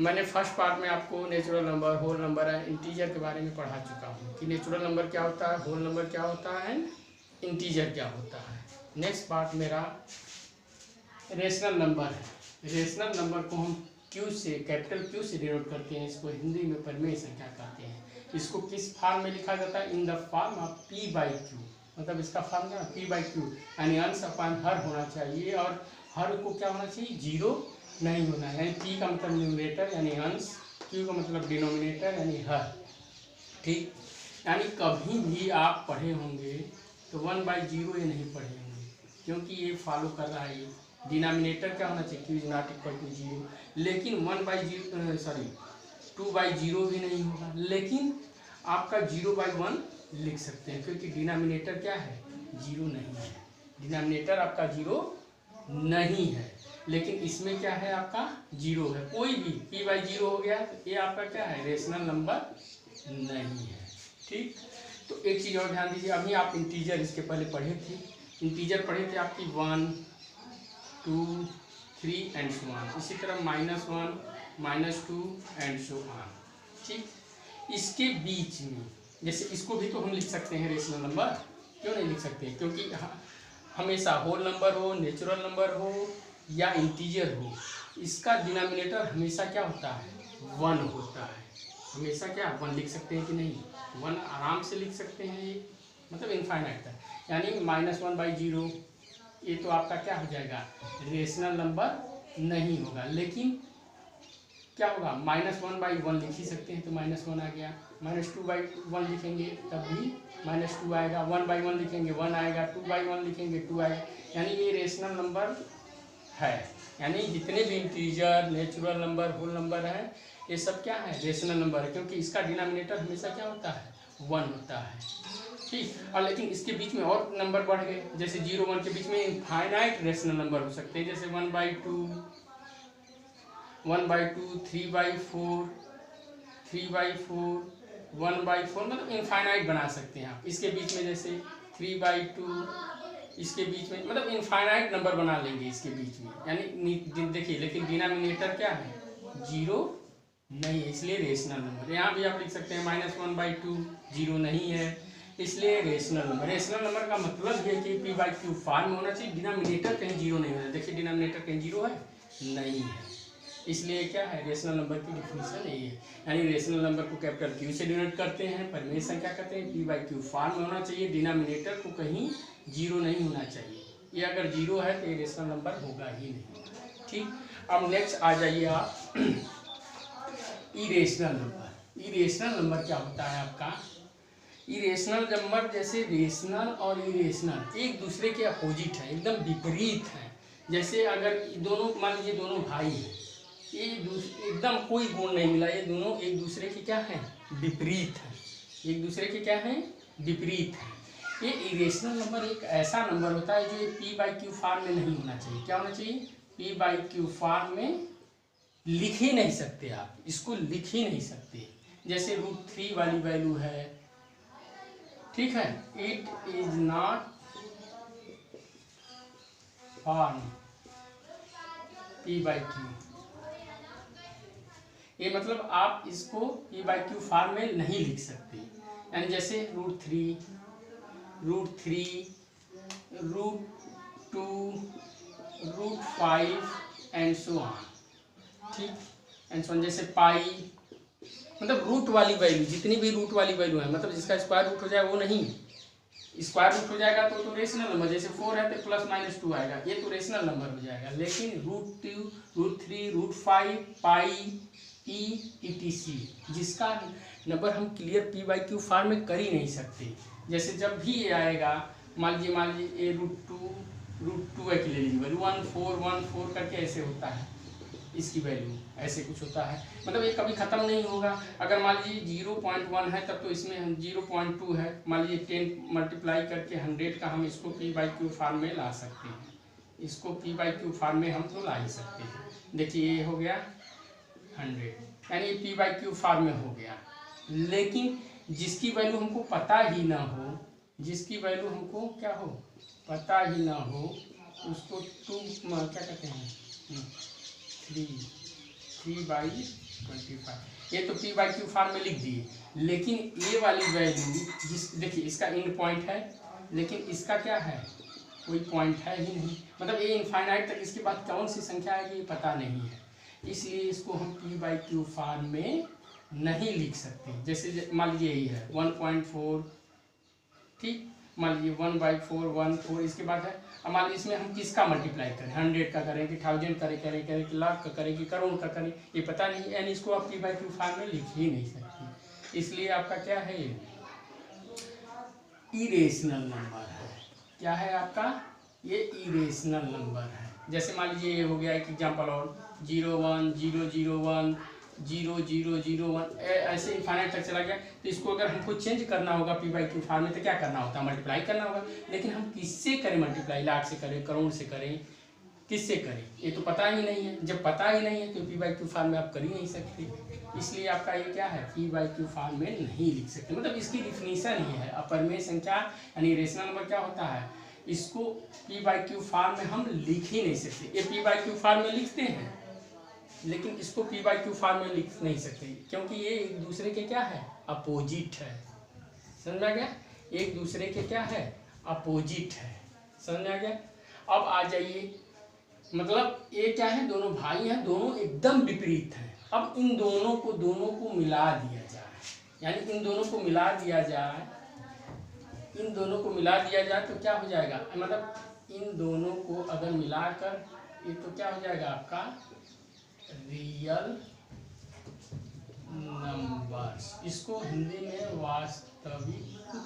मैंने first part में आपको natural number, whole number and integer के बारे में पढ़ा चुका हूँ कि नेचुरल नंबर क्या होता है, होल नंबर क्या होता है एंड इंटीजर क्या होता है। नेक्स्ट पार्ट मेरा रेशनल नंबर है। रेशनल नंबर को हम क्यू से, कैपिटल क्यू से डिनोट करते हैं। इसको हिंदी में परिमेय संख्या कहते हैं। इसको किस फॉर्म में लिखा जाता है? In the form of P by Q. मतलब इसका फॉर्म क्या है? पी बाई क्यू, यानी अंश अपान हर होना चाहिए और हर को क्या होना चाहिए? जीरो नहीं होना है। यानी पी का मतलब न्यूमरेटर यानी अंश, क्यू का मतलब डिनोमिनेटर यानी हर। ठीक, यानी कभी भी आप पढ़े होंगे तो 1/0 ये नहीं पढ़े होंगे, क्योंकि ये फॉलो कर रहा है। ये डिनोमिनेटर क्या होना चाहिए? Q is not equal to 0। लेकिन 2/0 भी नहीं होगा, लेकिन आपका 0/1 लिख सकते हैं, क्योंकि डिनोमिनेटर क्या है? 0 नहीं है। डिनोमिनेटर आपका 0 नहीं है, लेकिन इसमें क्या है? आपका 0 है। कोई भी p/0 हो गया तो ये आपका क्या है? रेशनल नंबर नहीं है। ठीक, तो एक चीज़ और ध्यान दीजिए। अभी आप इंटीजर इसके पहले पढ़े थे, इंटीजर पढ़े थे आपकी 1, 2, 3 एंड सो ऑन। इसी तरह -1, -2 एंड सो ऑन। ठीक, इसके बीच में जैसे इसको भी तो हम लिख सकते हैं रेशनल नंबर, क्यों नहीं लिख सकते? क्योंकि हमेशा होल नंबर हो, नेचुरल नंबर हो या इंटीजर हो, इसका डिनोमिनेटर हमेशा क्या होता है? 1 होता है। हमेशा क्या 1 लिख सकते हैं कि नहीं? 1 आराम से लिख सकते हैं, ये मतलब इनफाइनाइट तक। यानी -1/0 ये तो आपका क्या हो जाएगा? रेशनल नंबर नहीं होगा। लेकिन क्या होगा? -1/1 लिख ही सकते हैं तो -1 आ गया। -2/1 लिखेंगे तब भी -2 आएगा। 1/1 लिखेंगे 1 आएगा। 2/1 लिखेंगे 2 आएगा। यानी ये रेशनल नंबर है। यानी जितने भी integer, natural number, whole number है, ये सब क्या है? रेशनल नंबर है, क्योंकि इसका डिनोमिनेटर हमेशा क्या होता है? 1 होता है। ठीक, और लेकिन इसके बीच में और नंबर बढ़ गए, जैसे 0, 1 के बीच में इनफाइनाइट रेशनल नंबर हो सकते हैं, जैसे 1/2, 3/4, 3/4, 1/4, मतलब इनफाइनाइट बना सकते हैं आप। इसके बीच में जैसे 3/2, इसके बीच में मतलब इनफाइनाइट नंबर बना लेंगे इसके बीच में। यानी देखिए, लेकिन डिनोमिनेटर क्या है? 0 नहीं है, इसलिए रेशनल नंबर। यहाँ भी आप लिख सकते हैं -1/2, 0 नहीं है, इसलिए रेशनल नंबर। रेशनल नंबर का मतलब ये कि p/q फॉर्म में होना चाहिए, डिनोमिनेटर कहीं 0 नहीं होना। देखिए डिनोमिनेटर कहीं 0 है? नहीं है, इसलिए क्या है? रेशनल नंबर की डिफिनीशन यही है। यानी रेशनल नंबर को कैपिटल क्यू से डिनोट करते हैं, परिमेय संख्या कहते हैं। p/q फॉर्म में होना चाहिए, डिनोमिनेटर को कहीं 0 नहीं होना चाहिए। ये अगर 0 है तो ये रेशनल नंबर होगा ही नहीं। ठीक, अब नेक्स्ट आ जाइए आप इरेशनल नंबर। इरेशनल नंबर क्या होता है आपका? इरेशनल नंबर, जैसे रेशनल और इरेशनल एक दूसरे के अपोजिट है, एकदम विपरीत है। जैसे अगर दोनों, मान लीजिए दोनों भाई हैं, ये एकदम कोई गुण नहीं मिला, ये दोनों एक दूसरे के क्या हैं? विपरीत हैं। एक दूसरे के क्या हैं? विपरीत हैं। ये इरेशनल नंबर एक ऐसा नंबर होता है जो p/q फॉर्म में नहीं होना चाहिए। क्या होना चाहिए? p/q फॉर्म में लिख ही नहीं सकते आप, इसको लिख ही नहीं सकते। जैसे √3 वाली वैल्यू है, ठीक है, it is not form p/q। ये मतलब आप इसको p/q फॉर्म में नहीं लिख सकते। यानी जैसे √3, √2, √5 एंड सो ऑन। ठीक, एंड सो ऑन। जैसे पाई, मतलब रूट वाली वैल्यू, जितनी भी रूट वाली वैल्यू है, मतलब जिसका स्क्वायर रूट हो जाए वो नहीं, स्क्वायर रूट हो जाएगा तो रेशनल नंबर। जैसे 4 है तो +-2 आएगा, ये तो रेशनल नंबर हो जाएगा। लेकिन √2, √3, √5, पाई, ई, etc, जिसका नंबर हम क्लियर p/q फॉर्म में कर ही नहीं सकते। जैसे जब भी ये आएगा, मान लीजिए ये √2 एक ले लीजिए, 1/4 करके ऐसे होता है, इसकी वैल्यू ऐसे कुछ होता है। मतलब ये कभी ख़त्म नहीं होगा। अगर मान लीजिए 0.1 है तब तो इसमें 0.2 है। मान लीजिए 10 मल्टीप्लाई करके 100 का हम इसको p/q फॉर्म में ला सकते हैं। इसको p/q फॉर्म में हम तो ला ही सकते हैं। देखिए ये हो गया 100, यानी p/q फॉर्म में हो गया। लेकिन जिसकी वैल्यू हमको पता ही ना हो, जिसकी वैल्यू हमको क्या हो? पता ही ना हो, उसको क्या कहते हैं? 3/2 25। ये तो पी बाई क्यू फॉर्म में लिख दिए, लेकिन ए वाली वैल्यू जिस देखिए इसका एंड पॉइंट है, लेकिन इसका क्या है, कोई पॉइंट है ही नहीं, मतलब ये इनफाइनाइट तक इसके बाद कौन सी संख्या आएगी ये पता नहीं है, इसलिए इसको हम पी बाई क्यू फॉर्म में नहीं लिख सकते। जैसे मान लीजिए यही है 1.4, ठीक, मान लीजिए 1/4 इसके बाद है। अब मान लीजिए इसमें हम किसका मल्टीप्लाई करें, 100 का करें कि 1000 करें कि लाख का करें कि करोड़ का करें, ये पता नहीं, यानी इसको आप पी बाई क्यू फॉर्म में लिख ही नहीं सकते। इसलिए आपका क्या है, इरेशनल नंबर है। क्या है आपका, ये इरेशनल नंबर है। जैसे मान लीजिए ये हो गया एक एग्जाम्पल और 01 001 0001 ऐसे इनफाइनाइट तक चला गया। तो इसको अगर हमको चेंज करना होगा पी बाई क्यू फॉर्म में तो क्या करना होता है, मल्टीप्लाई करना होगा। लेकिन हम किससे करें मल्टीप्लाई, लाख से करें, करोड़ से करें, किससे करें, ये तो पता ही नहीं है। जब पता ही नहीं है तो पी बाई क्यू फॉर्म में आप कर ही नहीं सकते। इसलिए आपका ये क्या है, पी बाई क्यू फॉर्म में नहीं लिख सकते, मतलब इसकी डिफिनीशन ही है। अपरिमेय संख्या यानी रेशनल नंबर क्या होता है, इसको पी बाई क्यू फॉर्म में हम लिख ही नहीं सकते। ये पी बाई क्यू फॉर्म में लिखते हैं, लेकिन इसको पी बाई क्यू फॉर्म में लिख नहीं सकते, क्योंकि ये एक दूसरे के क्या है, अपोजिट है। समझ आ गया, एक दूसरे के क्या है, अपोजिट है। समझ आ गया। अब आ जाइए, मतलब ये क्या है, दोनों भाई हैं, दोनों एकदम विपरीत हैं। अब इन दोनों को मिला दिया जाए, यानी इन दोनों को मिला दिया जाए, इन दोनों को मिला दिया जाए तो क्या हो जाएगा, मतलब इन दोनों को अगर मिलाकर ये तो क्या हो जाएगा आपका रियल नंबर्स। इसको हिंदी में वास्तविक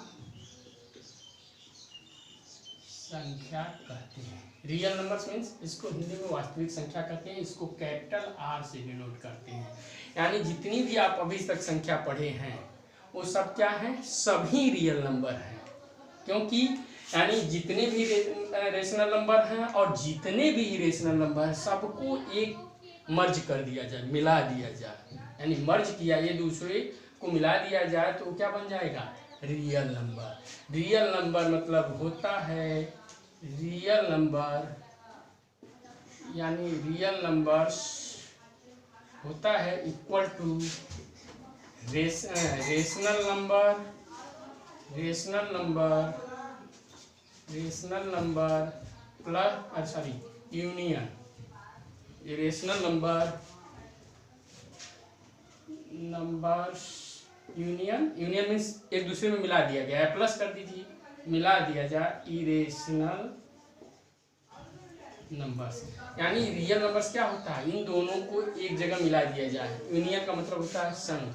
संख्या कहते हैं। रियल नंबर्स मीन्स इसको हिंदी में वास्तविक संख्या कहते हैं। इसको कैपिटल आर से डिनोट करते हैं। यानी जितनी भी आप अभी तक संख्या पढ़े हैं वो सब क्या है, सभी रियल नंबर हैं। क्योंकि यानी जितने भी रेशनल नंबर हैं और जितने भी इरेशनल नंबर हैं सबको एक मर्ज कर दिया जाए, मिला दिया जाए, यानी मर्ज किया, ये दूसरे को मिला दिया जाए तो क्या बन जाएगा, रियल नंबर। रियल नंबर मतलब होता है, रियल नंबर यानी रियल नंबर्स होता है equal to rational number plus union. Rational numbers union means एक दूसरे में मिला दिया गया है, प्लस कर दीजिए, मिला दिया जाए इरेशनल नंबर्स। यानी रियल नंबर्स क्या होता है, इन दोनों को एक जगह मिला दिया जाए। यूनियन का मतलब होता है संग,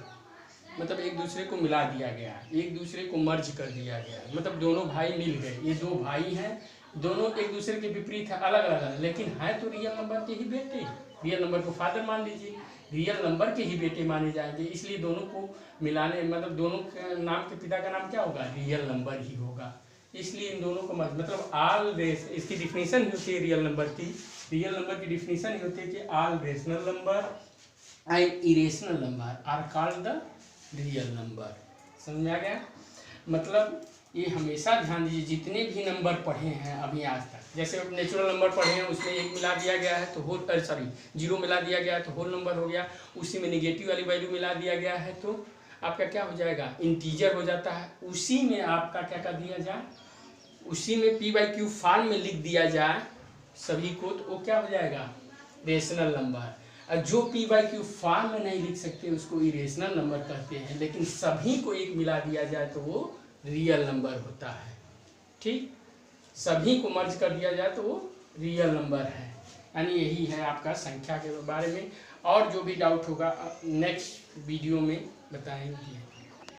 मतलब एक दूसरे को मिला दिया गया, एक दूसरे को मर्ज कर दिया गया, मतलब दोनों भाई मिल गए। ये दो भाई हैं, दोनों एक दूसरे के विपरीत है, अलग अलग है, लेकिन है तो रियल नंबर के ही बेटे। रियल नंबर को फादर मान लीजिए, रियल नंबर के ही बेटे माने जाएंगे, इसलिए दोनों को मिलाने मतलब दोनों के नाम के पिता का नाम क्या होगा, रियल नंबर ही होगा। इसलिए इन दोनों को मतलब ऑल रेस, इसकी डिफिनीशन ही होती है रियल नंबर की। रियल नंबर की डिफिनीशन ही होती है कि all rational number and irrational number are called the real number. समझ में आ गया। मतलब ये हमेशा ध्यान दीजिए, जितने भी नंबर पढ़े हैं अभी आज तक, जैसे नेचुरल नंबर पढ़े हैं उसमें एक मिला दिया गया है तो होल, जीरो मिला दिया गया है तो होल नंबर हो गया, उसी में निगेटिव वाली वैल्यू मिला दिया गया है तो आपका क्या हो जाएगा, इंटीजर हो जाता है। उसी में आपका क्या कर दिया जाए, उसी में पी बाई क्यू फॉर्म में लिख दिया जाए सभी को, तो वो क्या हो जाएगा, रेशनल नंबर। और जो पी बाई क्यू फॉर्म में नहीं लिख सकते उसको इरेशनल नंबर कहते हैं, लेकिन सभी को एक मिला दिया जाए तो वो रियल नंबर होता है। ठीक, सभी को मर्ज कर दिया जाए तो वो रियल नंबर है। यानी यही है आपका संख्या के बारे में। और जो भी डाउट होगा नेक्स्ट वीडियो में बताएंगे।